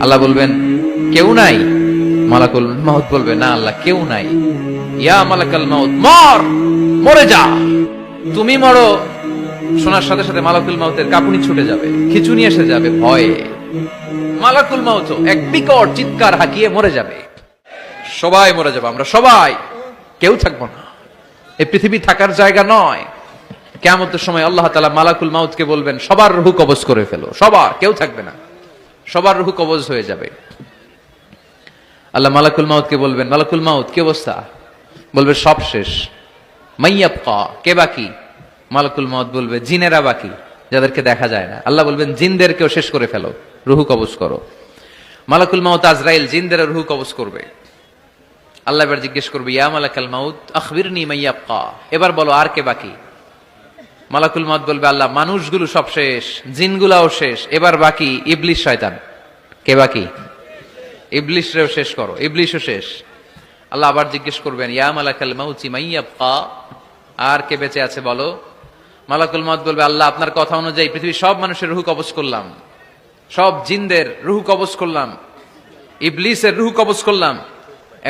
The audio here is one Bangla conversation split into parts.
আল্লাহ বলবেন কেউ নাই, মালাকুল মাউত বলবে না আল্লাহ কেউ নাই। ইয়া মালাকাল মাউত মর, মরে যা। তুমি মরো, শোনার সাথে সাথে মালাকুল মাউতের কাঁপুনি ছুটে যাবে, খিঁচুনি এসে যাবে ভয়ে। মালাকুল মাউত এক বিকট চিৎকার হাঁকিয়ে মরে যাবে। সবাই মরে যাবে, আমরা সবাই, কেউ থাকবো না। এই পৃথিবী থাকার জায়গা নয়। কিয়ামতের সময় আল্লাহ তাআলা মালাকুল মাউতকে বলবেন সবার রূহ কবজ করে ফেলো, সবার, কেউ থাকবে না, সবার রূহ কবজ হয়ে যাবে। আল্লাহ মালাকুল মাউতকে বলবেন মালাকুল মাউত কি অবস্থা? বলবে সব শেষ। মাইয়াবকা, কে বাকি? মালাকুল মাউত বলবে জিনেরা বাকি, যাদেরকে দেখা যায় না। আল্লাহ বলবেন জিনদেরকেও শেষ করে ফেলো, রূহ কবজ করো। মালাকুল মাউত আজরাইল জিনদের রূহ কবজ করবে। আল্লাহ এবার জিজ্ঞেস করবে ইয়া মালাকাল মাউত আখবিরনি মাইয়াবকা, এবার বলো আর কে বাকি? মালাকুল মাউত বলবে আল্লাহ মানুষগুলো সব শেষ, জিনগুলাও শেষ, এবার বাকি ইবলিস শয়তান। কে বাকি? ইবলিসরেও শেষ করো, ইবলিসও শেষ। আল্লাহ আবার জিজ্ঞেস করবেন ইয়া মালাকাল মাউতি মাইয়াবকা, আর কে বেঁচে আছে বলো? মালাকুল মাউত বলবে আল্লাহ আপনার কথা অনুযায়ী পৃথিবীর সব মানুষের রূহ কবজ করলাম, সব জিনদের রূহ কবজ করলাম, ইবলিসের রূহ কবজ করলাম,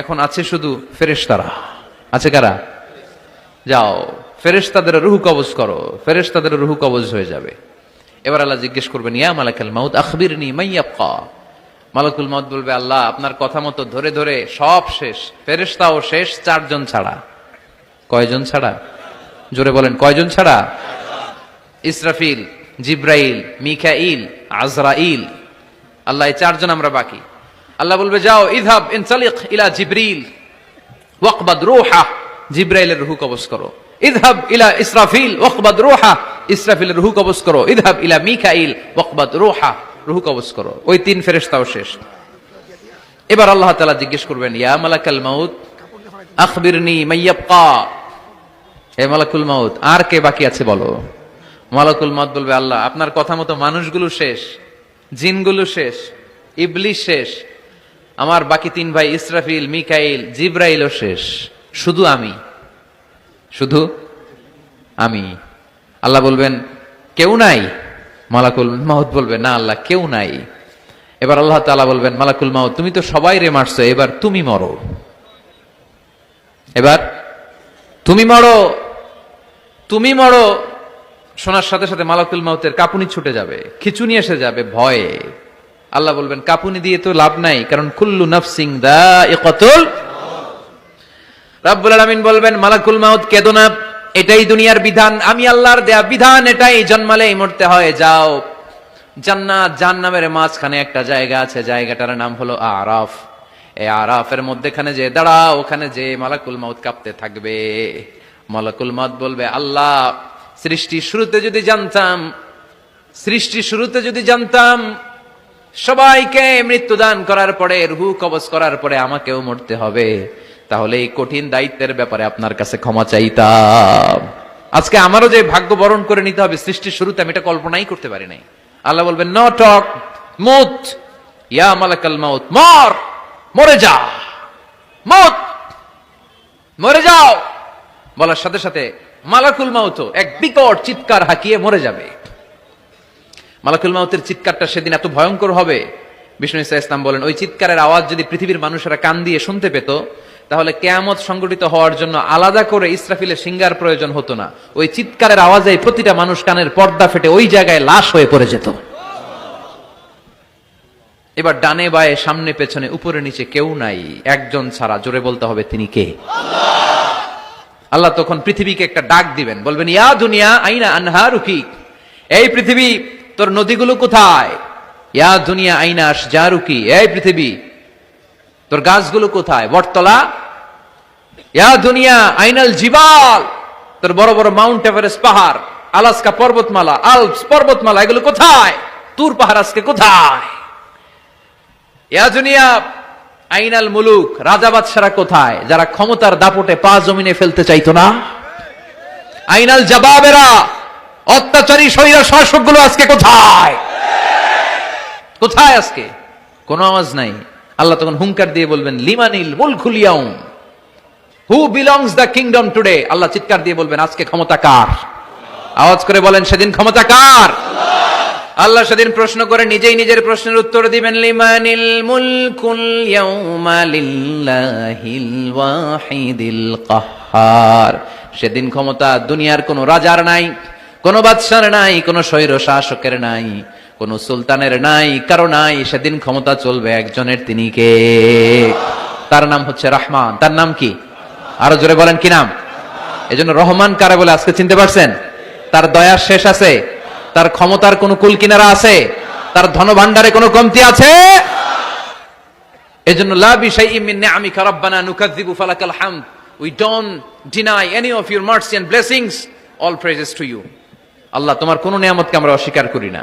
এখন আছে শুধু ফেরেশতারা। আছে কারা? যাও ফেরেশতাদের রূহ কবজ করো, ফেরেশতাদের রূহ কবজ হয়ে যাবে। এবার আল্লাহ জিজ্ঞেস করবেন ইয়া মালাকাল মাউত আখবিরনি মাইয়াবকা। মালাকুল মাউত বলবে আল্লাহ আপনার কথা মতো ধরে ধরে সব শেষ, ফেরেশতাও শেষ, 4 জন ছাড়া। কয়জন ছাড়া? জোরে বলেন কয়জন ছাড়া? ইসরাফিল, জিব্রাইল, মিকাইল, আজরাইল। আল্লাহ এই 4 জন আমরা বাকি। আল্লাহ বলবে যাও ইযহাব ইনসালিক ইলা জিবরিল ওয়াকবাদ রূহা, জিব্রাইলের রূহ কবজ করো। ইযহাব ইলা ইসরাফিল ওয়াকবাদ রূহা, ইসরাফিলের রূহ কবজ করো। ইযহাব ইলা মিকাইল ওয়াকবাদ রূহা, রূহ কবজ করো। ওই 3 ফেরেশতাও শেষ। এবার আল্লাহ তাআলা জিজ্ঞেস করবেন ইয়া মালাকাল মাউত আখবিরনি মাইয়াবকা, হে মালাকুল মাউত আর কে বাকি আছে বলো? মালাকুল মাউত বলবে আল্লাহ আপনার কথা মতো মানুষগুলো শেষ, জিনগুলো শেষ, ইবলিস শেষ, আমার বাকি 3 ভাই ইসরাফিল, মিকাইল, জিব্রাইলও শেষ, শুধু আমি, শুধু আমি। আল্লাহ বলবেন কেউ নাই? মালাকুল মাউত বলবে না আল্লাহ কেউ নাই। এবার আল্লাহ তাআলা বলবেন মালাকুল মাউত তুমি তো সবাই রে মারছো, এবার তুমি মরো, এবার তুমি মরো, তুমি মরো। শোনার সাথে সাথে মালাকুল মাউতের কাঁপুনি ছুটে যাবে, খিঁচুনি এসে যাবে ভয়ে। আল্লাহ বলবেন কাঁপুনি দিয়ে তো লাভ নাই, কারণ কুল্লু নাফসিন যায়িকাতুল মাউত। রব্বুল আলামিন বলবেন মালাকুল মাউত কেঁদো না, এটাই দুনিয়ার বিধান, আমি আল্লাহর দেয়া বিধান, এটাই, জন্মালেই মরতে হয়। যাও জান্নাত জাহান্নামের মাঝখানে একটা জায়গা আছে, জায়গাটার নাম হলো আরাফ। এই আরাফের মধ্যখানে যে দাঁড়াও, ওখানে যে মালাকুল মাউত কাঁপতে থাকবে। মালাকুল মাউত বলবে আল্লাহ সৃষ্টির শুরুতে যদি জানতাম, সৃষ্টির শুরুতে যদি জানতাম সবাইকে মৃত্যুদান করার পরে, রূহ কবজ করার পরে আমাকেও মরতে হবে, তাহলে এই কঠিন দায়িত্বের ব্যাপারে আপনার কাছে ক্ষমা চাইতাম। আজকে আমারও যে ভাগ্য বরণ করে নিতে হবে সৃষ্টির শুরুতে, আমি এটা কল্পনাই করতে পারি নাই। আল্লাহ বলবেন নো টক, মুত, ইয়া মালাকাল মাউত মর, মরে যা, মত, মরে যাও। বলার সাথে সাথে মালাকুল মাউত এক বিকট চিৎকার হাঁকিয়ে মরে যাবে। মালাকুল মাউতের চিৎকারটা সেদিন এত ভয়ঙ্কর হবে, বিষ্ণু ঈসা ইসলাম বলেন ওই চিৎকারের আওয়াজ যদি পৃথিবীর মানুষেরা কান দিয়ে শুনতে পেত, তাহলে কিয়ামত সংগঠিত হওয়ার জন্য আলাদা করে ইসরাফিলের সিঙ্গার প্রয়োজন হতো না। ওই চিৎকারের আওয়াজে প্রতিটা মানুষ কানের পর্দা ফেটে ওই জায়গায় লাশ হয়ে পড়ে যেত। এবার ডানে বায়ে সামনে পেছনে উপরে নিচে কেউ নাই, একজন ছাড়া। জোরে বলতে হবে তিনি কে? আল্লাহ তখন পৃথিবীকে একটা ডাক দিবেন, বলবেন ইয়া দুনিয়া আইনা আনহারুকি, এই পৃথিবী তোর নদীগুলো কোথায়? ইয়া দুনিয়া আইনা আশজারুকি, এই পৃথিবী তোর গাছগুলো কোথায়? বটতলা। ইয়া দুনিয়া আইনাল জিবাল, তোর বড় বড় মাউন্ট এভারেস্ট পাহাড়, আলাস্কা পর্বতমালা, আলপস পর্বতমালা, এগুলো কোথায়? তুর পাহাড় আজকে কোথায়? ইয়া দুনিয়া আইনাল মুলুক, রাজা বাদশারা কোথায়, যারা ক্ষমতার দাপটে পা জমিনে ফেলতে চাইতো না? আইনাল জাবাবেরা, অত্যাচারী স্বৈর শাসকগুলো আজকে কোথায়? কোথায় আজকে? কোনো আওয়াজ নাই। আল্লাহ তখন হুঙ্কার দিয়ে বলবেন লিমানিল মুলকুল ইয়াউম, who belongs the kingdom today. Allah চিৎকার দিয়ে বলবেন আজকে ক্ষমতা কার? আওয়াজ করে বলেন সেদিন ক্ষমতা কার? আল্লাহ সেদিন প্রশ্ন করে নিজেই নিজের প্রশ্নের উত্তর দিবেন, লিমানিল মুলকুল ইয়াউমা লিল্লাহিল ওয়াহিদিল কাহ্হার। সেদিন ক্ষমতা দুনিয়ার কোন রাজার নাই, কোন বাদশার নাই, কোন স্বৈর শাসকের নাই, কোন সুলতানের নাই, কারো নাই। সেদিন ক্ষমতা চলবে একজনের, তিনি কে? তার নাম হচ্ছে রহমান। তার নাম কি? আরো জোরে বলেন, কি নাম? এজন্য রহমান কারে বলে আজকে চিনতে পারছেন? তার দয়ার শেষ আছে? তার ক্ষমতার কোন কুল কিনারা আছে? তার ধনভাণ্ডারে কোনো কমতি আছে? এজন্য লা বিশাইইন মিন নিআমিকা রাব্বানা নুকাযযিবু ফালাকাল হামদ। We don't deny any of your mercy and blessings. All praises to you. আল্লাহ, তোমার কোন নিয়ামতকে আমরা অস্বীকার করি না।